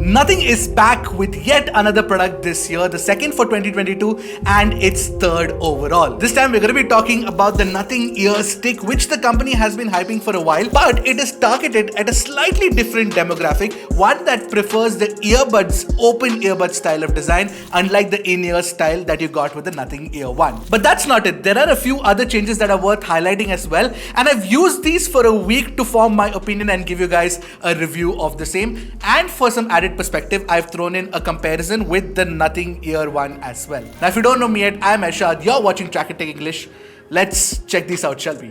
Nothing is back with yet another product this year, the second for 2022 and its third overall. This time we're going to be talking about the Nothing Ear Stick, which the company has been hyping for a while, but it is targeted at a slightly different demographic, one that prefers the earbuds, open earbud style of design, unlike the in-ear style that you got with the Nothing Ear 1. But that's not it. There are a few other changes that are worth highlighting as well, and I've used these for a week to form my opinion and give you guys a review of the same. And for some added perspective, I've thrown in a comparison with the Nothing Ear 1 as well. Now, if you don't know me yet, I'm Arshad. You're watching Track It Tech English. Let's check this out, shall we?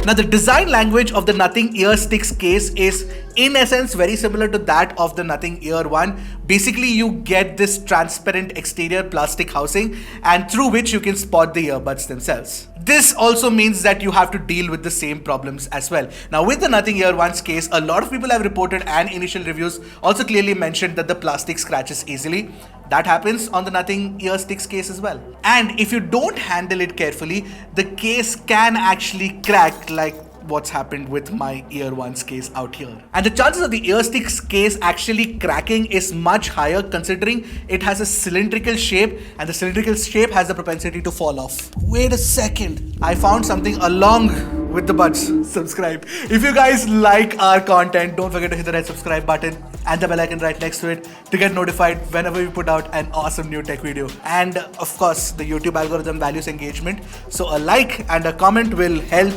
Now, the design language of the Nothing Ear Sticks case is in essence very similar to that of the Nothing Ear 1. Basically, you get this transparent exterior plastic housing and through which you can spot the earbuds themselves. This also means that you have to deal with the same problems as well. Now, with the Nothing Ear 1's case, a lot of people have reported and initial reviews also clearly mentioned that the plastic scratches easily. That happens on the Nothing Ear Sticks case as well. And if you don't handle it carefully, the case can actually crack, like what's happened with my Ear 1's case out here. And the chances of the Ear Sticks case actually cracking is much higher, considering it has a cylindrical shape and the cylindrical shape has the propensity to fall off. Wait a second. I found something along with the buds. Subscribe. If you guys like our content, don't forget to hit the red subscribe button and the bell icon right next to it to get notified whenever we put out an awesome new tech video. And of course, the YouTube algorithm values engagement, so a like and a comment will help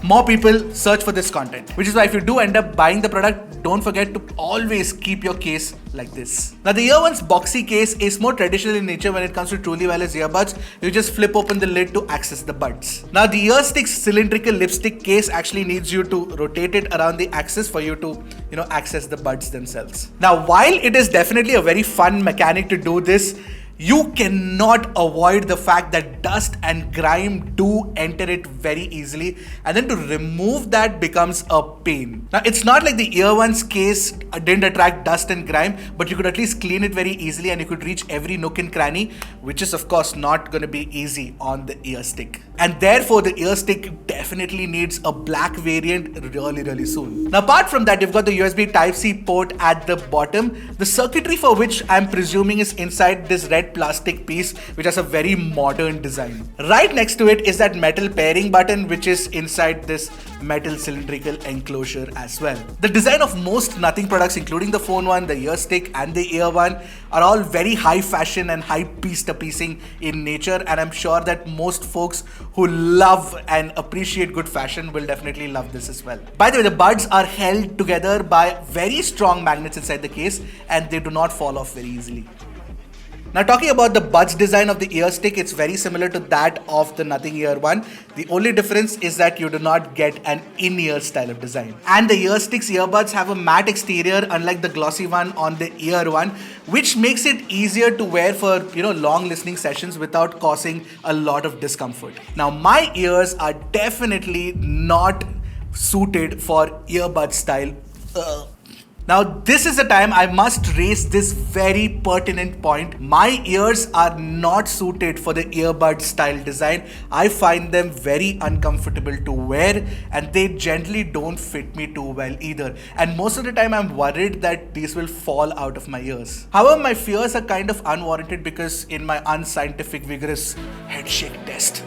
more people search for this content. Which is why if you do end up buying the product, don't forget to always keep your case like this. Now, the Ear 1's boxy case is more traditional in nature when it comes to truly wireless earbuds. You just flip open the lid to access the buds. Now, the Ear Stick's cylindrical lipstick case actually needs you to rotate it around the axis for you to, access the buds themselves. Now, while it is definitely a very fun mechanic to do this, you cannot avoid the fact that dust and grime do enter it very easily, and then to remove that becomes a pain. Now, it's not like the Ear 1's case didn't attract dust and grime, but you could at least clean it very easily and you could reach every nook and cranny, which is of course not going to be easy on the Ear Stick. And therefore, the Ear Stick definitely needs a black variant really soon. Now, apart from that, you've got the USB Type-C port at the bottom, the circuitry for which I'm presuming is inside this red plastic piece, which has a very modern design. Right next to it is that metal pairing button, which is inside this metal cylindrical enclosure as well. The design of most Nothing products, including the Phone 1, the Ear Stick and the Ear 1, are all very high fashion and high piece-to-piecing in nature, and I'm sure that most folks who love and appreciate good fashion will definitely love this as well. By the way, the buds are held together by very strong magnets inside the case and they do not fall off very easily. Now, talking about the buds design of the Ear Stick, it's very similar to that of the Nothing Ear 1. The only difference is that you do not get an in-ear style of design. And the Ear Stick's earbuds have a matte exterior, unlike the glossy one on the Ear 1, which makes it easier to wear for, long listening sessions without causing a lot of discomfort. Now, my ears are definitely not suited for earbud style. Now, this is the time I must raise this very pertinent point. My ears are not suited for the earbud style design. I find them very uncomfortable to wear and they generally don't fit me too well either. And most of the time I'm worried that these will fall out of my ears. However, my fears are kind of unwarranted because in my unscientific vigorous head shake test,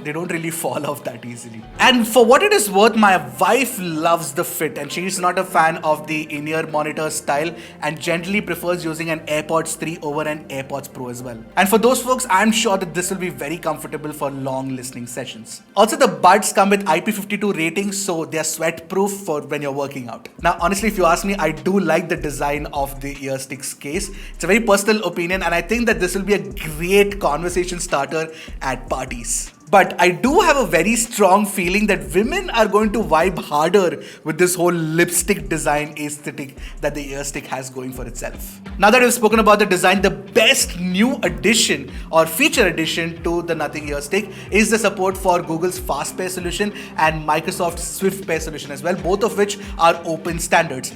they don't really fall off that easily. And for what it is worth, my wife loves the fit and she's not a fan of the in-ear monitor style and generally prefers using an AirPods 3 over an AirPods Pro as well. And for those folks, I'm sure that this will be very comfortable for long listening sessions. Also, the buds come with IP52 ratings, so they're sweat proof for when you're working out. Now, honestly, if you ask me, I do like the design of the Ear Sticks case. It's a very personal opinion and I think that this will be a great conversation starter at parties. But I do have a very strong feeling that women are going to vibe harder with this whole lipstick design aesthetic that the Ear Stick has going for itself. Now that we've spoken about the design, the best new addition or feature addition to the Nothing Ear Stick is the support for Google's Fast Pair solution and Microsoft's Swift Pair solution as well, both of which are open standards.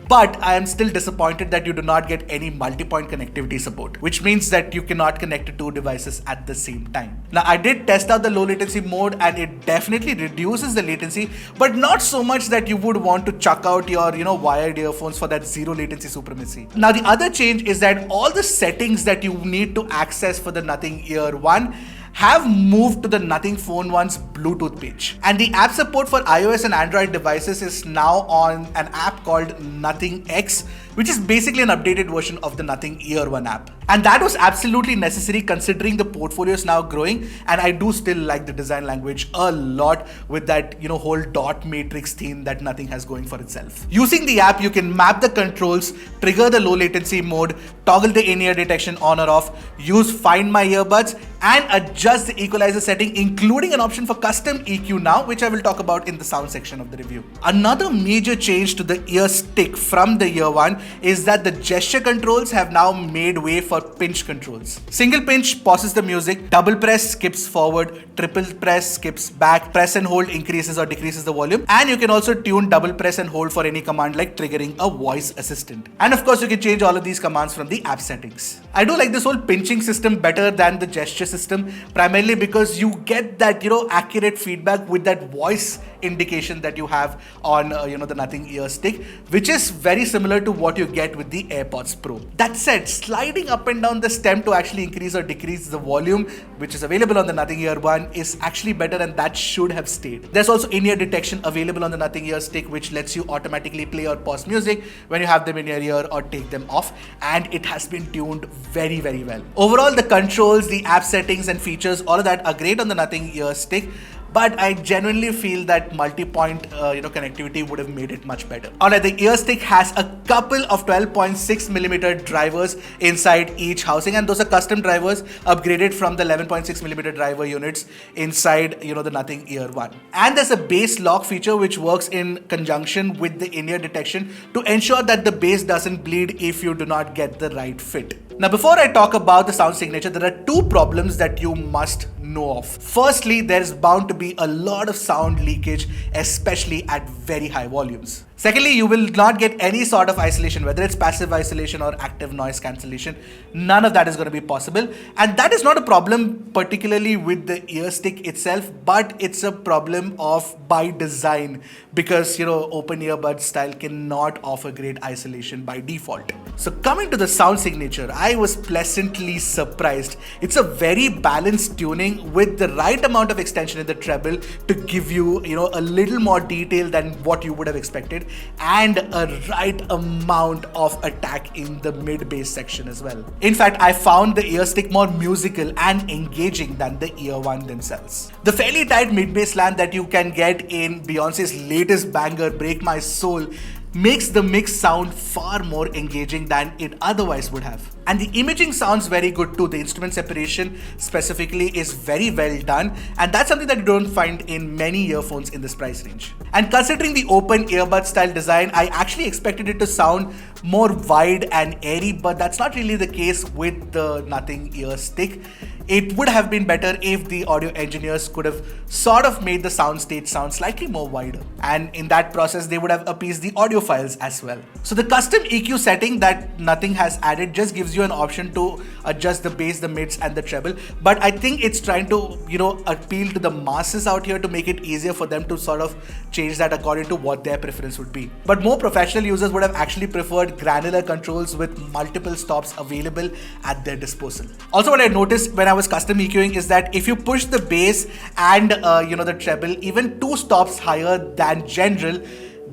But I am still disappointed that you do not get any multi-point connectivity support, which means that you cannot connect to two devices at the same time. Now, I did test out the low latency mode and it definitely reduces the latency, but not so much that you would want to chuck out your, wired earphones for that zero latency supremacy. Now, the other change is that all the settings that you need to access for the Nothing Ear 1 have moved to the Nothing Phone 1's Bluetooth page. And the app support for iOS and Android devices is now on an app called Nothing X, which is basically an updated version of the Nothing Ear 1 app. And that was absolutely necessary considering the portfolio is now growing, and I do still like the design language a lot with that, whole dot matrix theme that Nothing has going for itself. Using the app, you can map the controls, trigger the low latency mode, toggle the in-ear detection on or off, use Find My Earbuds, and adjust the equalizer setting, including an option for custom EQ now, which I will talk about in the sound section of the review. Another major change to the ear stick from the Ear 1 is that the gesture controls have now made way for pinch controls. Single pinch pauses the music, double press skips forward, triple press skips back, press and hold increases or decreases the volume, and you can also tune double press and hold for any command like triggering a voice assistant. And of course, you can change all of these commands from the app settings. I do like this whole pinching system better than the gesture system, primarily because you get that, accurate feedback with that voice indication that you have on, the Nothing Ear stick, which is very similar to what you get with the AirPods Pro. That said, sliding up and down the stem to actually increase or decrease the volume, which is available on the Nothing Ear 1, is actually better, and that should have stayed. There's also in-ear detection available on the Nothing Ear stick, which lets you automatically play or pause music when you have them in your ear or take them off, and it has been tuned very, very well. Overall, the controls, the app settings and features, all of that are great on the Nothing Ear stick, but I genuinely feel that multi-point connectivity would have made it much better. Alright, the ear stick has a couple of 12.6mm drivers inside each housing, and those are custom drivers upgraded from the 11.6mm driver units inside the Nothing Ear 1. And there's a bass lock feature which works in conjunction with the in-ear detection to ensure that the bass doesn't bleed if you do not get the right fit. Now, before I talk about the sound signature, there are two problems that you must know of. Firstly, there's bound to be a lot of sound leakage, especially at very high volumes. Secondly, you will not get any sort of isolation, whether it's passive isolation or active noise cancellation. None of that is going to be possible. And that is not a problem particularly with the ear stick itself, but it's a problem of by design because, open earbud style cannot offer great isolation by default. So coming to the sound signature, I was pleasantly surprised. It's a very balanced tuning with the right amount of extension in the treble to give you, a little more detail than what you would have expected, and a right amount of attack in the mid-bass section as well. In fact, I found the ear stick more musical and engaging than the Ear 1 themselves. The fairly tight mid-bass slant that you can get in Beyonce's latest banger, Break My Soul, makes the mix sound far more engaging than it otherwise would have. And the imaging sounds very good too. The instrument separation specifically is very well done, and that's something that you don't find in many earphones in this price range. And considering the open earbud style design, I actually expected it to sound more wide and airy, but that's not really the case with the Nothing Ear stick. It would have been better if the audio engineers could have sort of made the soundstage sound slightly more wider, and in that process they would have appeased the audio files as well. So the custom EQ setting that Nothing has added just gives you an option to adjust the bass, the mids and the treble, but I think it's trying to appeal to the masses out here to make it easier for them to sort of change that according to what their preference would be. But more professional users would have actually preferred granular controls with multiple stops available at their disposal. Also, what I noticed when I was custom EQing is that if you push the bass and the treble even 2 stops higher than general,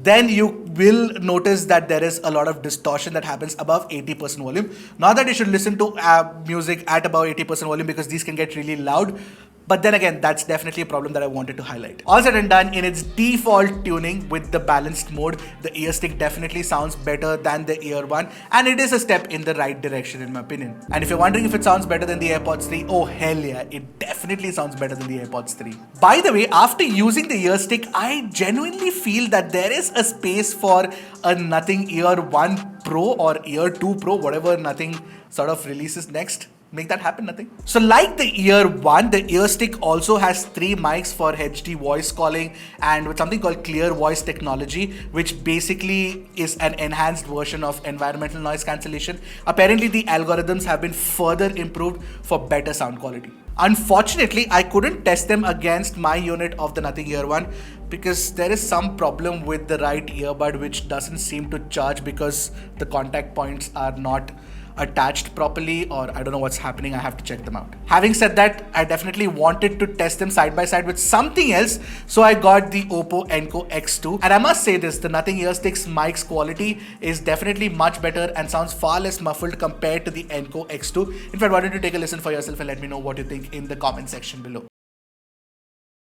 then you will notice that there is a lot of distortion that happens above 80% volume. Not that you should listen to music at above 80% volume, because these can get really loud. But then again, that's definitely a problem that I wanted to highlight. All said and done, in its default tuning with the balanced mode, the ear stick definitely sounds better than the Ear 1, and it is a step in the right direction in my opinion. And if you're wondering if it sounds better than the AirPods 3, oh hell yeah, it definitely sounds better than the AirPods 3. By the way, after using the ear stick, I genuinely feel that there is a space for a Nothing Ear 1 Pro or Ear 2 Pro, whatever Nothing sort of releases next. make that happen, nothing. So like the Ear 1, the Ear Stick also has 3 mics for HD voice calling and with something called Clear Voice technology, which basically is an enhanced version of environmental noise cancellation. Apparently the algorithms have been further improved for better sound quality. Unfortunately, I couldn't test them against my unit of the Nothing Ear 1 because there is some problem with the right earbud which doesn't seem to charge because the contact points are not attached properly, or I don't know what's happening. I have to check them out. Having said that, I definitely wanted to test them side by side with something else, so I got the Oppo Enco X2. And I must say this, the Nothing Ear Stick's mic's quality is definitely much better and sounds far less muffled compared to the Enco X2. In fact, why don't you take a listen for yourself and let me know what you think in the comment section below.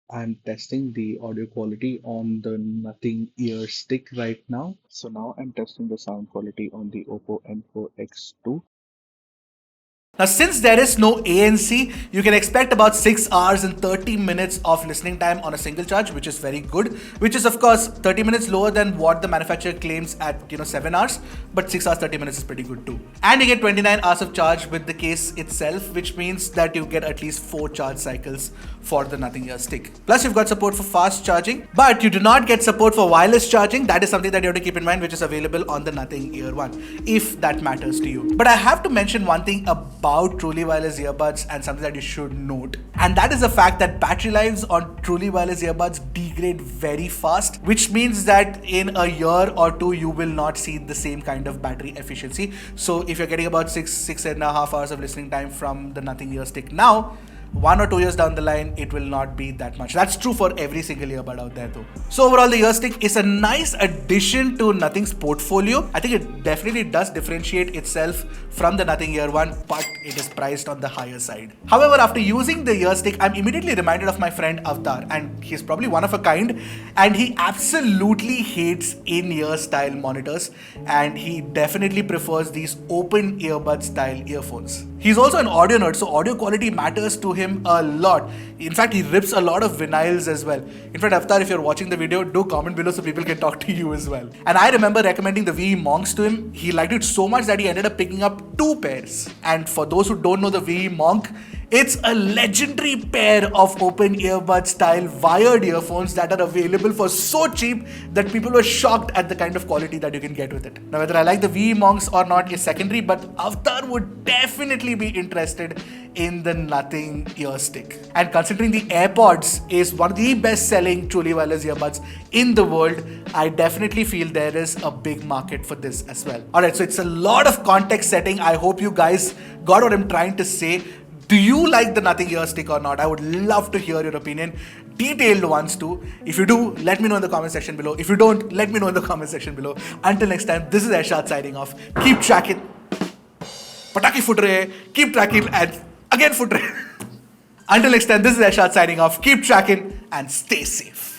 I'm testing the audio quality on the Nothing Ear Stick right now. So now I'm testing the sound quality on the Oppo Enco X2. Now, since there is no ANC, you can expect about 6 hours and 30 minutes of listening time on a single charge, which is very good, which is of course 30 minutes lower than what the manufacturer claims at 7 hours, but 6 hours 30 minutes is pretty good too. And you get 29 hours of charge with the case itself, which means that you get at least 4 charge cycles for the Nothing Ear Stick. Plus you've got support for fast charging, but you do not get support for wireless charging. That is something that you have to keep in mind, which is available on the Nothing Ear 1, if that matters to you. But I have to mention one thing about Truly Wireless earbuds and something that you should note, and that is the fact that battery lives on Truly Wireless earbuds degrade very fast, which means that in a year or two you will not see the same kind of battery efficiency. So if you're getting about six and a half hours of listening time from the Nothing Ear Stick now, 1 or 2 years down the line, it will not be that much. That's true for every single earbud out there though. So overall, the Ear Stick is a nice addition to Nothing's portfolio. I think it definitely does differentiate itself from the Nothing Ear 1, but it is priced on the higher side. However, after using the Ear Stick, I'm immediately reminded of my friend Avtar, and he's probably one of a kind, and he absolutely hates in-ear style monitors, and he definitely prefers these open earbud style earphones. He's also an audio nerd, so audio quality matters to him a lot. In fact, he rips a lot of vinyls as well. In fact, Avtar, if you're watching the video, do comment below so people can talk to you as well. And I remember recommending the VE Monks to him. He liked it so much that he ended up picking up 2 pairs. And for those who don't know the VE Monk, it's a legendary pair of open earbud style wired earphones that are available for so cheap that people were shocked at the kind of quality that you can get with it. Now, whether I like the VE Monks or not is secondary, but Avtar would definitely be interested in the Nothing Ear Stick. And considering the AirPods is one of the best selling Truly Wireless earbuds in the world, I definitely feel there is a big market for this as well. Alright, so it's a lot of context setting. I hope you guys got what I'm trying to say. Do you like the Nothing Ear Stick or not? I would love to hear your opinion. Detailed ones too. If you do, let me know in the comment section below. If you don't, let me know in the comment section below. Until next time, this is Arshad signing off. Keep tracking. Pataki foot rahe. Keep tracking and again foot rahe. Until next time, this is Arshad signing off. Keep tracking and stay safe.